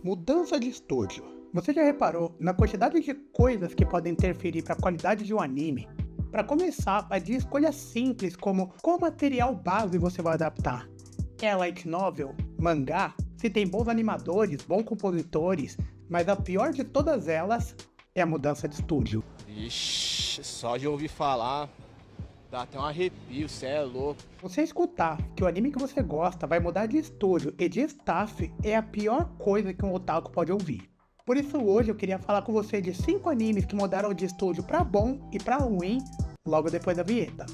Mudança de estúdio. Você já reparou na quantidade de coisas que podem interferir para a qualidade de um anime? Para começar, vai de escolhas simples como qual material base você vai adaptar. É light novel, mangá, se tem bons animadores, bons compositores, mas a pior de todas elas é a mudança de estúdio. Ixi, só de ouvir falar, dá até um arrepio, cê é louco. Você escutar que o anime que você gosta vai mudar de estúdio e de staff é a pior coisa que um otaku pode ouvir. Por isso hoje eu queria falar com você de 5 animes que mudaram de estúdio pra bom e pra ruim logo depois da vinheta.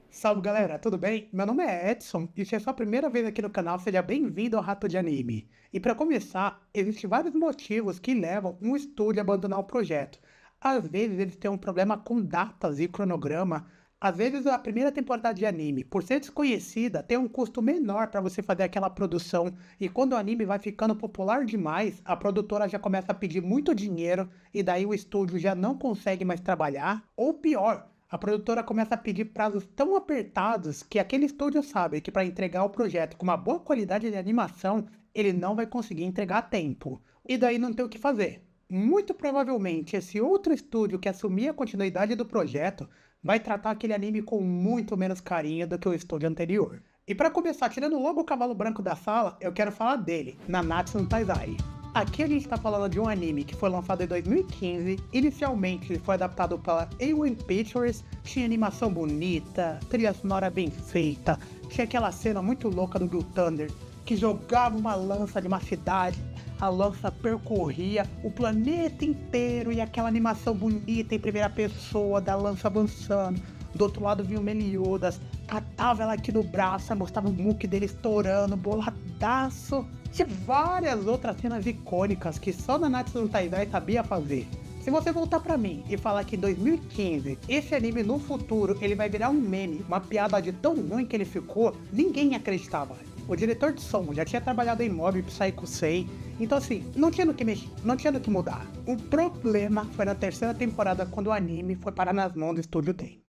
Salve galera, tudo bem? Meu nome é Edson e se é a sua primeira vez aqui no canal, seja bem-vindo ao Rato de Anime. E para começar, existem vários motivos que levam um estúdio a abandonar o projeto. Às vezes eles têm um problema com datas e cronograma. Às vezes a primeira temporada de anime, por ser desconhecida, tem um custo menor para você fazer aquela produção. E quando o anime vai ficando popular demais, a produtora já começa a pedir muito dinheiro e daí o estúdio já não consegue mais trabalhar. Ou pior, a produtora começa a pedir prazos tão apertados que aquele estúdio sabe que para entregar o projeto com uma boa qualidade de animação, ele não vai conseguir entregar a tempo. E daí não tem o que fazer. Muito provavelmente esse outro estúdio que assumir a continuidade do projeto vai tratar aquele anime com muito menos carinho do que o estúdio anterior. E para começar, tirando logo o cavalo branco da sala, eu quero falar dele, Nanatsu no Taizai. Aqui a gente está falando de um anime que foi lançado em 2015, inicialmente ele foi adaptado pela A1 Pictures, tinha animação bonita, trilha sonora bem feita, tinha aquela cena muito louca do Blue Thunder, que jogava uma lança de uma cidade, a lança percorria o planeta inteiro e aquela animação bonita em primeira pessoa da lança avançando. Do outro lado vinha o Meliodas, catava ela aqui no braço, mostrava o muque dele estourando, boladaço. Tinha várias outras cenas icônicas que só Nanatsu no Taizai sabia fazer. Se você voltar pra mim e falar que em 2015, esse anime no futuro ele vai virar um meme, uma piada de tão ruim que ele ficou, ninguém acreditava. O diretor de som já tinha trabalhado em Mob Psycho 6, então assim, não tinha no que mexer, não tinha no que mudar. O problema foi na terceira temporada quando o anime foi parar nas mãos do estúdio Ten.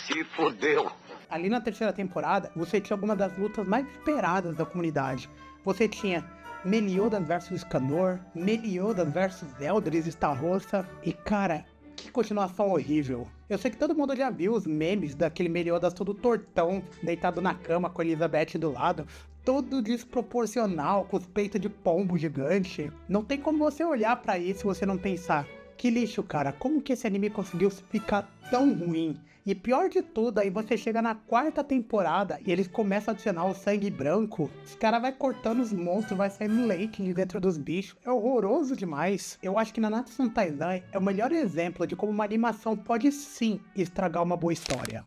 Se fodeu! Ali na terceira temporada, você tinha algumas das lutas mais esperadas da comunidade. Você tinha Meliodas vs Scanor, Meliodas vs Eldris Starrossa, e cara, que continuação horrível. Eu sei que todo mundo já viu os memes daquele Meliodas todo tortão, deitado na cama com a Elizabeth do lado, todo desproporcional, com os peitos de pombo gigante. Não tem como você olhar pra isso e você não pensar, que lixo, cara, como que esse anime conseguiu ficar tão ruim? E pior de tudo, aí você chega na quarta temporada e eles começam a adicionar o sangue branco. Os caras vai cortando os monstros, vai saindo leite de dentro dos bichos. É horroroso demais. Eu acho que Nanatsu no Taizai é o melhor exemplo de como uma animação pode sim estragar uma boa história.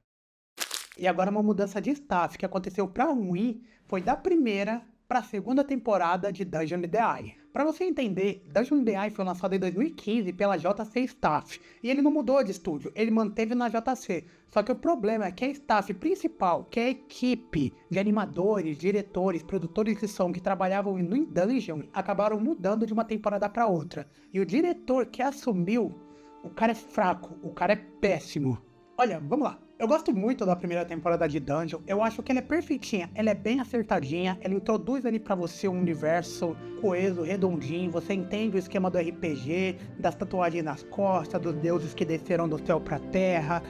E agora uma mudança de staff que aconteceu pra ruim foi da primeira para a segunda temporada de Dungeon the Eye. Para você entender, Dungeon the Eye foi lançado em 2015 pela JC Staff, e ele não mudou de estúdio, ele manteve na JC. Só que o problema é que a staff principal, que é a equipe de animadores, diretores, produtores de som que trabalhavam no Dungeon, acabaram mudando de uma temporada para outra. E o diretor que assumiu, o cara é fraco, o cara é péssimo. Olha, vamos lá. Eu gosto muito da primeira temporada de Dungeon, eu acho que ela é perfeitinha, ela é bem acertadinha, ela introduz ali pra você um universo coeso, redondinho, você entende o esquema do RPG, das tatuagens nas costas, dos deuses que desceram do céu pra terra,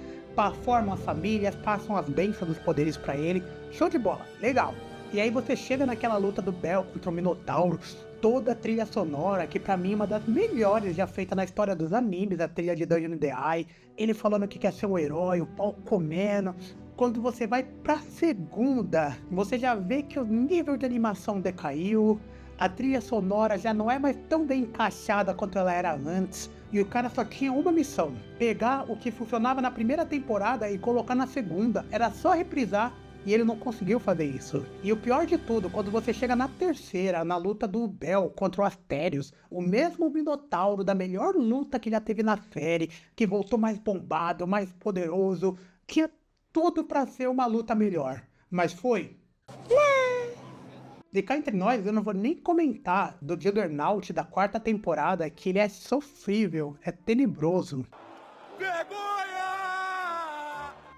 formam as famílias, passam as bênçãos dos poderes pra ele, show de bola, legal. E aí você chega naquela luta do Bel contra o Minotauro, toda a trilha sonora, que pra mim é uma das melhores já feita na história dos animes, a trilha de Dungeon the Eye, ele falando que quer ser um herói, o pau comendo. Quando você vai pra segunda, você já vê que o nível de animação decaiu, a trilha sonora já não é mais tão bem encaixada quanto ela era antes, e o cara só tinha uma missão, pegar o que funcionava na primeira temporada e colocar na segunda, era só reprisar. E ele não conseguiu fazer isso. E o pior de tudo, quando você chega na terceira, na luta do Bel contra o Astérios, o mesmo Minotauro da melhor luta que já teve na série, que voltou mais bombado, mais poderoso, tinha tudo pra ser uma luta melhor. Mas foi? De cá entre nós, eu não vou nem comentar do Juggernaut da quarta temporada, que ele é sofrível, é tenebroso. Vergonha!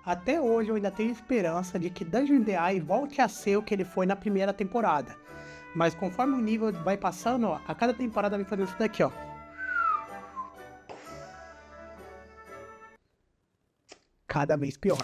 Até hoje eu ainda tenho esperança de que Dungeon The Eye volte a ser o que ele foi na primeira temporada. Mas conforme o nível vai passando, ó, a cada temporada vai fazer isso daqui, ó. Cada vez pior.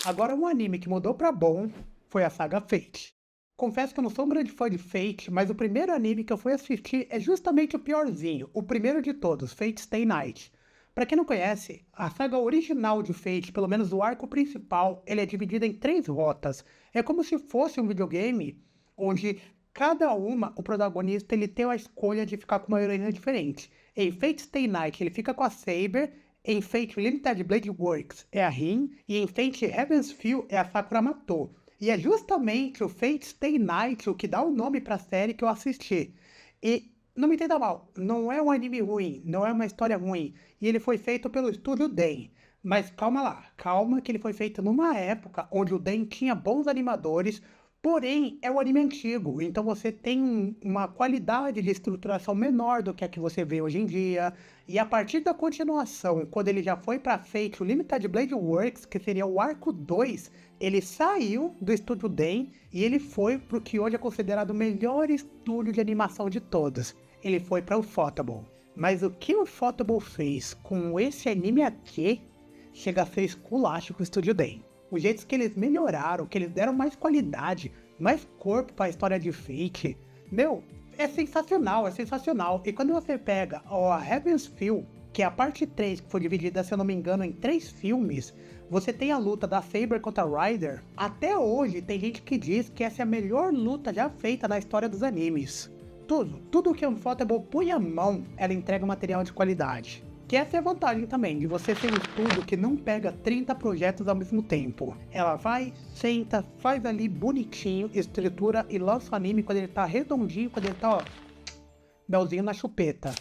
Agora um anime que mudou pra bom foi a saga Fate. Confesso que eu não sou um grande fã de Fate, mas o primeiro anime que eu fui assistir é justamente o piorzinho, o primeiro de todos, Fate Stay Night. Pra quem não conhece, a saga original de Fate, pelo menos o arco principal, ele é dividido em 3 rotas. É como se fosse um videogame onde cada uma, o protagonista, ele tem a escolha de ficar com uma heroína diferente. Em Fate Stay Night ele fica com a Saber, em Fate Limited Blade Works é a Rin, e em Fate Heaven's Feel é a Sakura Matou. E é justamente o Fate Stay Night o que dá o nome pra série que eu assisti. E não me entenda mal, não é um anime ruim, não é uma história ruim. E ele foi feito pelo estúdio Den. Mas calma lá, calma que ele foi feito numa época onde o Den tinha bons animadores, porém é um anime antigo, então você tem uma qualidade de estruturação menor do que a que você vê hoje em dia. E a partir da continuação, quando ele já foi para Fate Limited Blade Works, que seria o arco 2, ele saiu do estúdio Den e ele foi para o que hoje é considerado o melhor estúdio de animação de todos. Ele foi para o Ufotable. Mas o que o Ufotable fez com esse anime aqui chega a ser esculacho com o estúdio Den. Os jeitos que eles melhoraram, que eles deram mais qualidade, mais corpo para a história de Fate, meu, é sensacional, é sensacional. E quando você pega a Heaven's Feel, que é a parte 3, que foi dividida, se eu não me engano, em 3 filmes, você tem a luta da Saber contra Rider. Até hoje tem gente que diz que essa é a melhor luta já feita na história dos animes. Tudo que a Ufotable põe a mão, ela entrega material de qualidade. Que essa é a vantagem também, de você ter um estúdio que não pega 30 projetos ao mesmo tempo. Ela vai, senta, faz ali bonitinho, estrutura e lança o anime quando ele tá redondinho, quando ele tá, ó, belzinho na chupeta.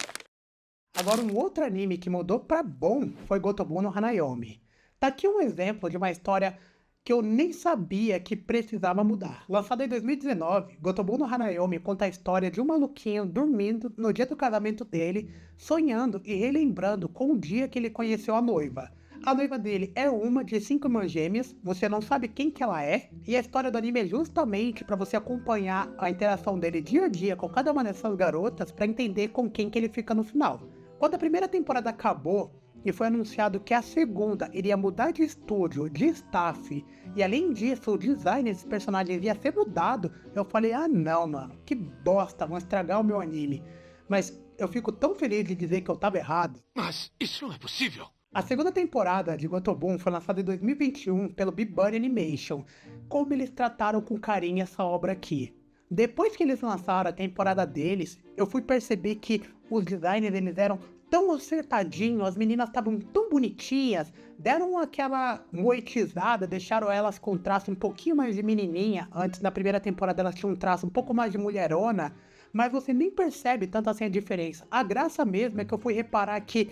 Agora um outro anime que mudou pra bom foi Gotobu no Hanayomi. Tá aqui um exemplo de uma história que eu nem sabia que precisava mudar. Lançado em 2019, Gotobu no Hanayomi conta a história de um maluquinho dormindo no dia do casamento dele, sonhando e relembrando com o dia que ele conheceu a noiva. A noiva dele é uma de 5 irmãs gêmeas, você não sabe quem que ela é, e a história do anime é justamente para você acompanhar a interação dele dia a dia com cada uma dessas garotas para entender com quem que ele fica no final. Quando a primeira temporada acabou, e foi anunciado que a segunda iria mudar de estúdio, de staff, e além disso o design desses personagens ia ser mudado, eu falei, ah não mano, que bosta, vão estragar o meu anime. Mas eu fico tão feliz de dizer que eu tava errado. Mas isso não é possível. A segunda temporada de Gotobun foi lançada em 2021 pelo B-Buddy Animation. Como eles trataram com carinho essa obra aqui. Depois que eles lançaram a temporada deles, eu fui perceber que os designs deles eram tão acertadinho, as meninas estavam tão bonitinhas, deram aquela moetizada, deixaram elas com traço um pouquinho mais de menininha. Antes, na primeira temporada, elas tinham um traço um pouco mais de mulherona, mas você nem percebe tanto assim a diferença. A graça mesmo é que eu fui reparar que,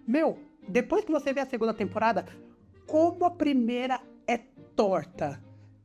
meu, depois que você vê a segunda temporada, como a primeira é torta.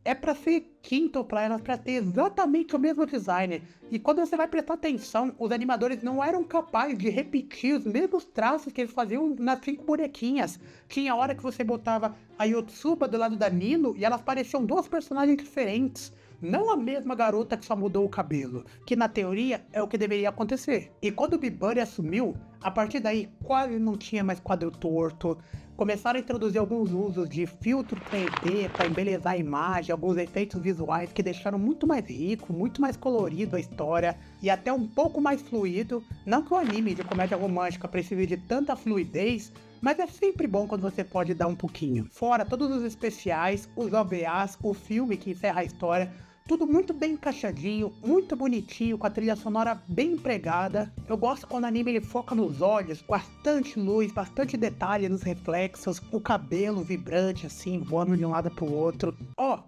É pra ser quíntupla, elas pra ter exatamente o mesmo design. E quando você vai prestar atenção, os animadores não eram capazes de repetir os mesmos traços que eles faziam nas 5 bonequinhas. Tinha hora que você botava a Yotsuba do lado da Nino e elas pareciam 2 personagens diferentes. Não a mesma garota que só mudou o cabelo, que na teoria é o que deveria acontecer. E quando o B-Buddy assumiu, a partir daí quase não tinha mais quadro torto. Começaram a introduzir alguns usos de filtro 3D para embelezar a imagem, alguns efeitos visuais que deixaram muito mais rico, muito mais colorido a história e até um pouco mais fluido. Não que o anime de comédia romântica precise de tanta fluidez, mas é sempre bom quando você pode dar um pouquinho. Fora todos os especiais, os OVAs, o filme que encerra a história, tudo muito bem encaixadinho, muito bonitinho, com a trilha sonora bem empregada. Eu gosto quando o anime ele foca nos olhos, bastante luz, bastante detalhe nos reflexos, o cabelo vibrante assim, voando de um lado pro outro. Ó,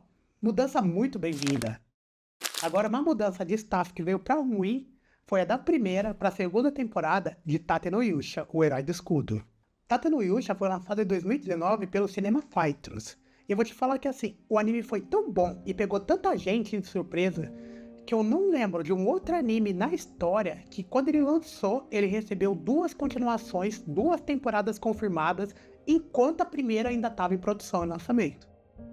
mudança muito bem-vinda. Agora, uma mudança de staff que veio pra ruim foi a da primeira pra segunda temporada de Tate no Yusha, o Herói do Escudo. Tate no Yusha foi lançado em 2019 pelo Cinema Fighters. E eu vou te falar que assim, o anime foi tão bom e pegou tanta gente de surpresa que eu não lembro de um outro anime na história que quando ele lançou, ele recebeu 2 continuações, 2 temporadas confirmadas enquanto a primeira ainda estava em produção e lançamento.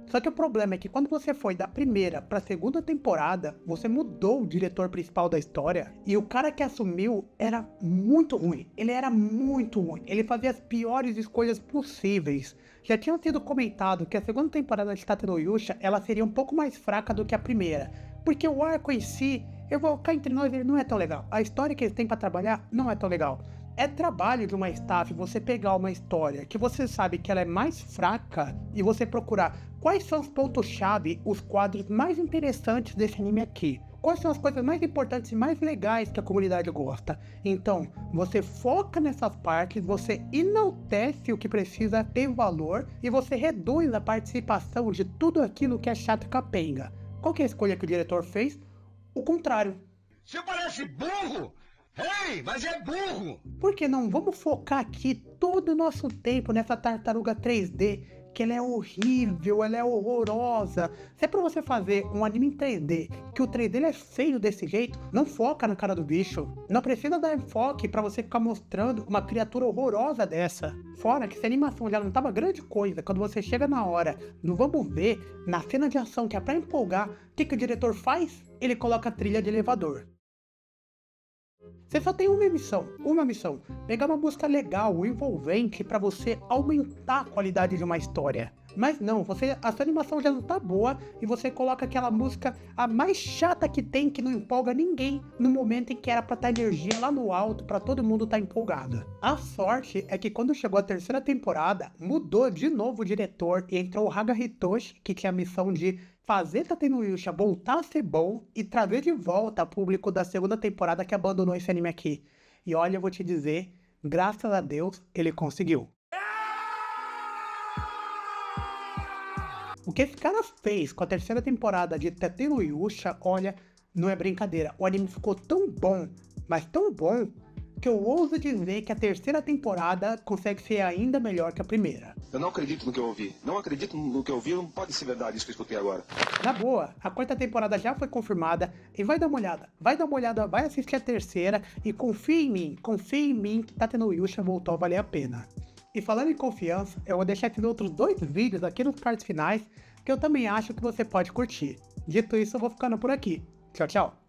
Só que o problema é que quando você foi da primeira para a segunda temporada, você mudou o diretor principal da história e o cara que assumiu era muito ruim. Ele era muito ruim. Ele fazia as piores escolhas possíveis. Já tinha sido comentado que a segunda temporada de Tate no Yusha, ela seria um pouco mais fraca do que a primeira, porque o arco em si, eu vou cá entre nós, ele não é tão legal. A história que eles têm para trabalhar não é tão legal. É trabalho de uma staff você pegar uma história que você sabe que ela é mais fraca e você procurar quais são os pontos-chave, os quadros mais interessantes desse anime aqui. Quais são as coisas mais importantes e mais legais que a comunidade gosta. Então, você foca nessas partes, você enaltece o que precisa ter valor e você reduz a participação de tudo aquilo que é chato e capenga. Qual que é a escolha que o diretor fez? O contrário. Você parece burro! Ei, mas é burro! Por que não? Vamos focar aqui todo o nosso tempo nessa tartaruga 3D, que ela é horrível, ela é horrorosa. Se é pra você fazer um anime em 3D, que o 3D é feio desse jeito, não foca na cara do bicho. Não precisa dar enfoque pra você ficar mostrando uma criatura horrorosa dessa. Fora que essa animação já não tava grande coisa, quando você chega na hora, não vamos ver, na cena de ação que é pra empolgar, o que o diretor faz? Ele coloca a trilha de elevador. Você só tem uma missão, pegar uma música legal, envolvente, pra você aumentar a qualidade de uma história. Mas não, a sua animação já não tá boa e você coloca aquela música a mais chata que tem, que não empolga ninguém, no momento em que era pra estar energia lá no alto, pra todo mundo estar empolgado. A sorte é que quando chegou a terceira temporada, mudou de novo o diretor e entrou o Haga Hitoshi, que tinha a missão de fazer Tate no Yusha voltar a ser bom e trazer de volta o público da segunda temporada que abandonou esse anime aqui. E olha, eu vou te dizer, graças a Deus, ele conseguiu. O que esse cara fez com a terceira temporada de Tate no Yusha, olha, não é brincadeira. O anime ficou tão bom, mas tão bom, que eu ouso dizer que a terceira temporada consegue ser ainda melhor que a primeira. Eu não acredito no que eu ouvi. Não acredito no que eu ouvi, não pode ser verdade isso que eu escutei agora. Na boa, a quarta temporada já foi confirmada e vai dar uma olhada, vai assistir a terceira e confia em mim que Tate no Yusha voltou a valer a pena. E falando em confiança, eu vou deixar esses outros 2 vídeos aqui nos cards finais que eu também acho que você pode curtir. Dito isso, eu vou ficando por aqui. Tchau, tchau.